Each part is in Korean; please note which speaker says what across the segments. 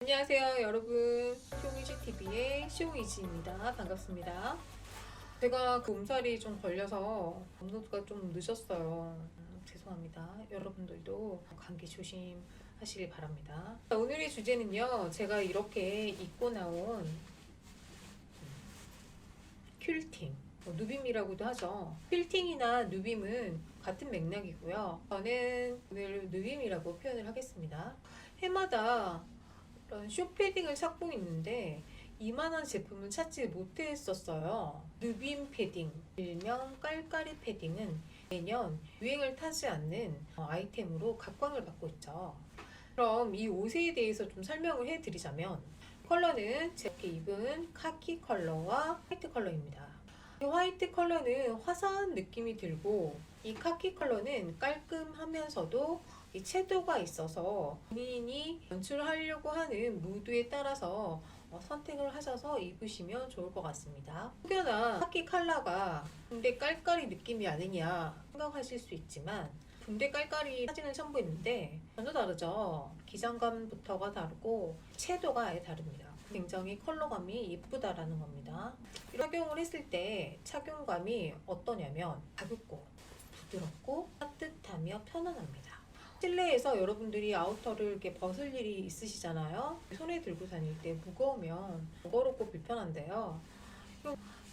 Speaker 1: 안녕하세요 여러분, 쇼이지TV의 쇼이지입니다. 반갑습니다. 제가 몸살이 좀 걸려서 업로드가 좀 늦었어요. 죄송합니다. 여러분들도 감기 조심하시길 바랍니다. 오늘의 주제는요, 제가 이렇게 입고 나온 퀼팅, 누빔이라고도 하죠. 퀼팅이나 누빔은 같은 맥락이고요. 저는 오늘 누빔이라고 표현을 하겠습니다. 해마다 이런 쇼 패딩을 찾고 있는데 이만한 제품을 찾지 못했었어요. 누빔 패딩, 일명 깔깔이 패딩은 매년 유행을 타지 않는 아이템으로 각광을 받고 있죠. 그럼 이 옷에 대해서 좀 설명을 해드리자면, 컬러는 제가 입은 카키 컬러와 화이트 컬러입니다. 이 화이트 컬러는 화사한 느낌이 들고, 이 카키 컬러는 깔끔하면서도 이 채도가 있어서 본인이 연출하려고 하는 무드에 따라서 선택을 하셔서 입으시면 좋을 것 같습니다. 혹여나 카키 컬러가 군대 깔깔이 느낌이 아니냐 생각하실 수 있지만, 군대 깔깔이 사진을 첨부했는데 전혀 다르죠. 기장감부터가 다르고 채도가 아예 다릅니다. 굉장히 컬러감이 예쁘다라는 겁니다. 착용을 했을 때 착용감이 어떠냐면 가볍고 부드럽고 따뜻하며 편안합니다. 실내에서 여러분들이 아우터를 이렇게 벗을 일이 있으시잖아요. 손에 들고 다닐 때 무거우면 번거롭고 불편한데요.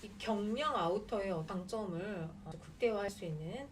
Speaker 1: 이 경량 아우터의 장점을 극대화할 수 있는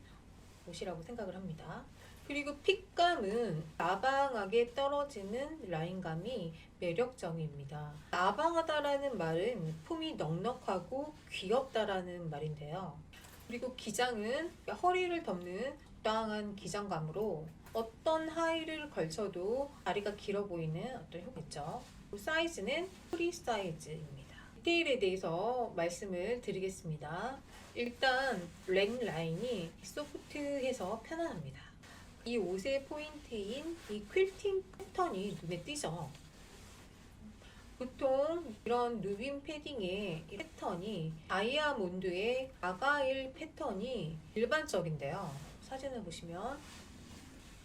Speaker 1: 옷이라고 생각을 합니다. 그리고 핏감은 나방하게 떨어지는 라인감이 매력적입니다. 나방하다라는 말은 폼이 넉넉하고 귀엽다라는 말인데요. 그리고 기장은 허리를 덮는 적당한 기장감으로 어떤 하의를 걸쳐도 다리가 길어 보이는 어떤 효과가 있죠. 사이즈는 프리 사이즈입니다. 디테일에 대해서 말씀을 드리겠습니다. 일단 넥 라인이 소프트해서 편안합니다. 이 옷의 포인트인 이 퀼팅 패턴이 눈에 띄죠. 보통 이런 누빔 패딩의 패턴이 다이아몬드의 아가일 패턴이 일반적인데요. 사진을 보시면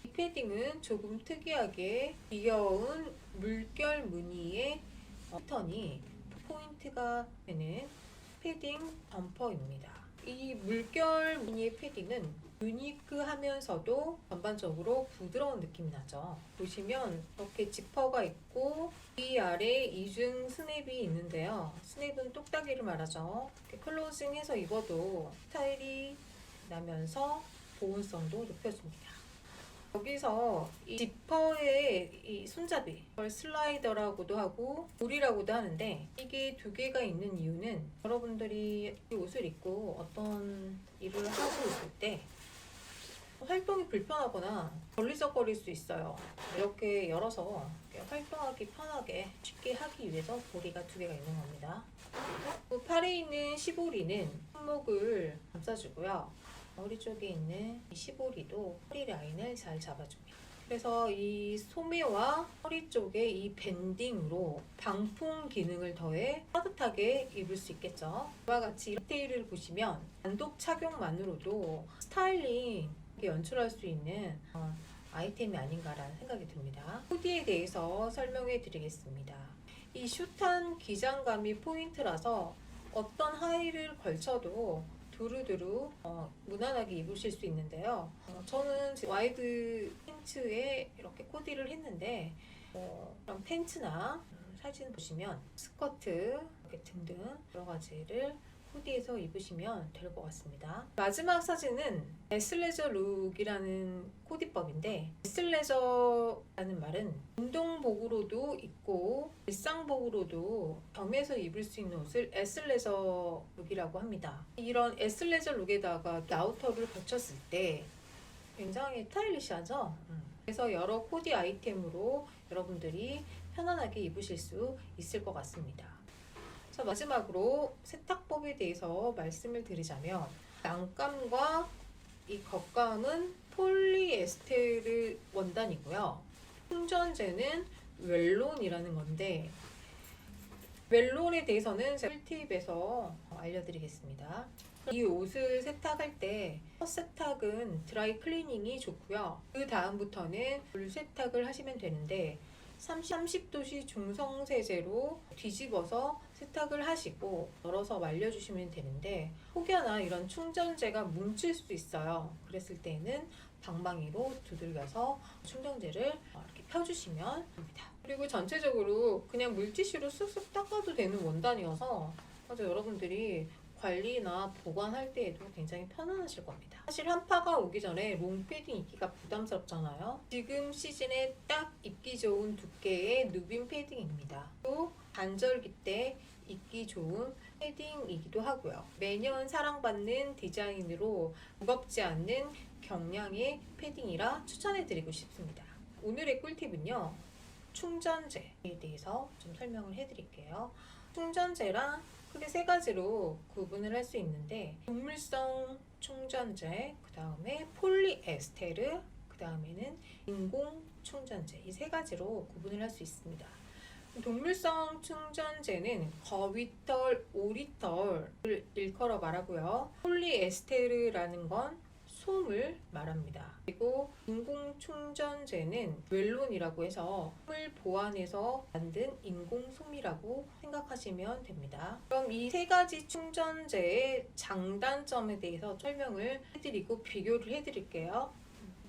Speaker 1: 이 패딩은 조금 특이하게 귀여운 물결 무늬의 패턴이 포인트가 되는 패딩 점퍼입니다. 이 물결 무늬의 패딩은 유니크하면서도 전반적으로 부드러운 느낌이 나죠. 보시면 이렇게 지퍼가 있고 위아래 이중 스냅이 있는데요. 스냅은 똑딱이를 말하죠. 이렇게 클로징해서 입어도 스타일이 나면서 보온성도 높여줍니다. 여기서 이 지퍼의 이 손잡이, 이걸 슬라이더라고도 하고 볼이라고도 하는데, 이게 두 개가 있는 이유는 여러분들이 이 옷을 입고 어떤 일을 하고 있을 때 활동이 불편하거나 걸리적거릴 수 있어요. 이렇게 열어서 활동하기 편하게 쉽게 하기 위해서 고리가 두 개가 있는 겁니다. 팔에 있는 시보리는 손목을 감싸주고요. 머리 쪽에 있는 이 시보리도 허리 라인을 잘 잡아줍니다. 그래서 이 소매와 허리 쪽에 이 밴딩으로 방풍 기능을 더해 따뜻하게 입을 수 있겠죠. 이와 같이 디테일을 보시면 단독 착용만으로도 스타일링 연출할 수 있는 아이템이 아닌가라는 생각이 듭니다. 후디에 대해서 설명해 드리겠습니다. 이 숏한 기장감이 포인트라서 어떤 하의를 걸쳐도 두루두루 무난하게 입으실 수 있는데요. 저는 와이드 팬츠에 이렇게 코디를 했는데 그런 팬츠나 사진 보시면 스커트 등등 여러 가지를 후디에서 입으시면 될 것 같습니다. 마지막 사진은 에슬레저 룩이라는 코디법인데, 에슬레저라는 말은 운동복으로도 입고 일상복으로도 겸해서 입을 수 있는 옷을 에슬레저 룩이라고 합니다. 이런 에슬레저 룩에다가 아우터를 걸쳤을 때 굉장히 스타일리시하죠? 그래서 여러 코디 아이템으로 여러분들이 편안하게 입으실 수 있을 것 같습니다. 자, 마지막으로 세탁법에 대해서 말씀을 드리자면, 양감과 이 겉감은 폴리에스테르 원단이고요. 충전재는 웰론이라는 건데, 웰론에 대해서는 제가 꿀팁에서 알려드리겠습니다. 이 옷을 세탁할 때 첫 세탁은 드라이 클리닝이 좋고요. 그 다음부터는 물 세탁을 하시면 되는데, 30도씨 중성세제로 뒤집어서 세탁을 하시고 널어서 말려주시면 되는데, 혹여나 이런 충전재가 뭉칠 수 있어요. 그랬을 때는 방망이로 두들겨서 충전재를 이렇게 펴주시면 됩니다. 그리고 전체적으로 그냥 물티슈로 쓱쓱 닦아도 되는 원단이어서 여러분들이 관리나 보관할 때에도 굉장히 편안하실 겁니다. 사실 한파가 오기 전에 롱패딩 입기가 부담스럽잖아요. 지금 시즌에 딱 입기 좋은 두께의 누빔 패딩입니다. 또 반절기 때 입기 좋은 패딩이기도 하고요. 매년 사랑받는 디자인으로 무겁지 않는 경량의 패딩이라 추천해드리고 싶습니다. 오늘의 꿀팁은요, 충전재에 대해서 좀 설명을 해드릴게요. 충전재랑 크게 세 가지로 구분을 할 수 있는데, 동물성 충전재, 그 다음에 폴리에스테르, 그 다음에는 인공 충전재, 이 세 가지로 구분을 할 수 있습니다. 동물성 충전재는 거위털, 오리털을 일컬어 말하고요. 폴리에스테르라는 건 솜을 말합니다. 그리고 인공 충전재는 웰론이라고 해서 솜을 보완해서 만든 인공 솜이라고 생각하시면 됩니다. 그럼 이 세 가지 충전재의 장단점에 대해서 설명을 해드리고 비교를 해드릴게요.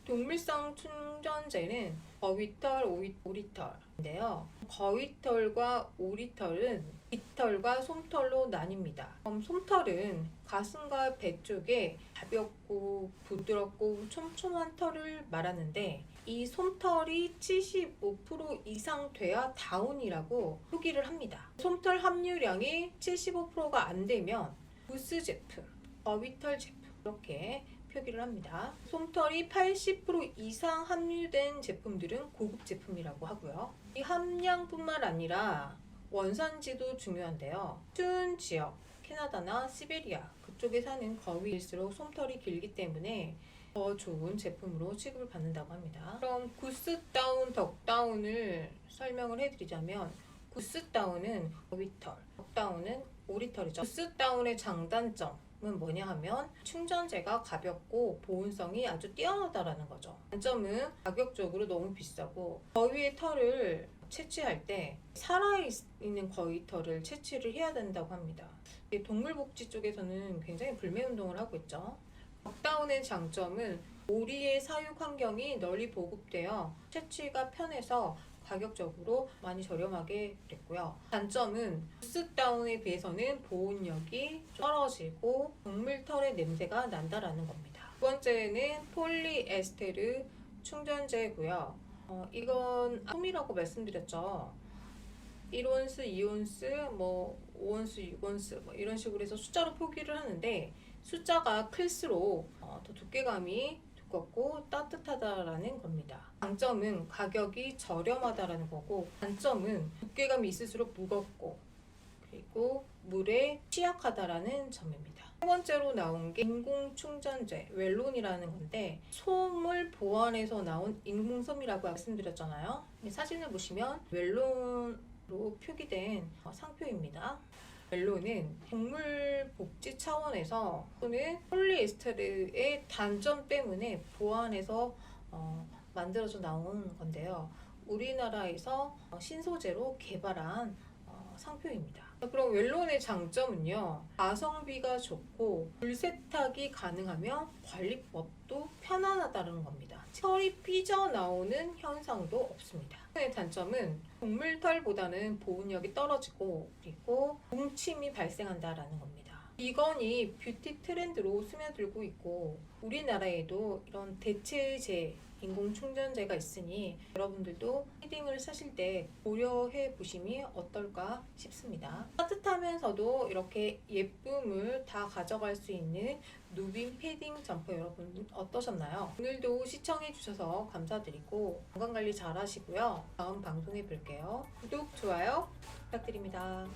Speaker 1: 동물성 충전재는 거위털, 오리털인데요. 거위털과 오리털은 깃털과 솜털로 나뉩니다. 그럼 솜털은 가슴과 배 쪽에 가볍고 부드럽고 촘촘한 털을 말하는데, 이 솜털이 75% 이상 돼야 다운이라고 표기를 합니다. 솜털 함유량이 75%가 안 되면 부스 제품, 거위털 제품 이렇게 표기를 합니다. 솜털이 80% 이상 함유된 제품들은 고급 제품이라고 하고요. 이 함량뿐만 아니라 원산지도 중요한데요. 추운 지역, 캐나다나 시베리아 그쪽에 사는 거위일수록 솜털이 길기 때문에 더 좋은 제품으로 취급을 받는다고 합니다. 그럼 구스다운, 덕다운을 설명을 해드리자면, 구스다운은 거위털, 덕다운은 오리털이죠. 구스다운의 장단점 은 뭐냐 하면 충전재가 가볍고 보온성이 아주 뛰어나다라는 거죠. 단점은 가격적으로 너무 비싸고, 거위의 털을 채취할 때 살아있는 거위 털을 채취를 해야 된다고 합니다. 동물복지 쪽에서는 굉장히 불매운동을 하고 있죠. 덕다운의 장점은 오리의 사육 환경이 널리 보급되어 채취가 편해서 가격적으로 많이 저렴하게 됐고요. 단점은 구스다운에 비해서는 보온력이 떨어지고 동물 털의 냄새가 난다라는 겁니다. 두 번째는 폴리에스테르 충전재고요. 이건 솜이라고 말씀드렸죠. 1온스, 2온스, 5온스, 6온스 이런 식으로 해서 숫자로 표기를 하는데, 숫자가 클수록 더 두께감이 두껍고 따뜻하다라는 겁니다. 장점은 가격이 저렴하다라는 거고, 단점은 두께감이 있을수록 무겁고 그리고 물에 취약하다라는 점입니다. 세 번째로 나온 게 인공 충전재, 웰론이라는 건데, 솜을 보완해서 나온 인공솜이라고 말씀드렸잖아요. 사진을 보시면 웰론으로 표기된 상표입니다. 웰론은 동물 복지 차원에서 또는 폴리에스테르의 단점 때문에 보완해서 만들어져 나온 건데요. 우리나라에서 신소재로 개발한 상표입니다. 그럼 웰론의 장점은요, 가성비가 좋고 물세탁이 가능하며 관리법도 편안하다는 겁니다. 털이 삐져나오는 현상도 없습니다. 웰론의 단점은 동물털보다는 보온력이 떨어지고 그리고 뭉침이 발생한다는 겁니다. 비건이 뷰티 트렌드로 스며들고 있고, 우리나라에도 이런 대체제 인공 충전재가 있으니 여러분들도 패딩을 사실 때 고려해 보심이 어떨까 싶습니다. 따뜻하면서도 이렇게 예쁨을 다 가져갈 수 있는 누빔 패딩 점퍼, 여러분 어떠셨나요? 오늘도 시청해 주셔서 감사드리고 건강관리 잘 하시고요. 다음 방송에 뵐게요. 구독, 좋아요 부탁드립니다.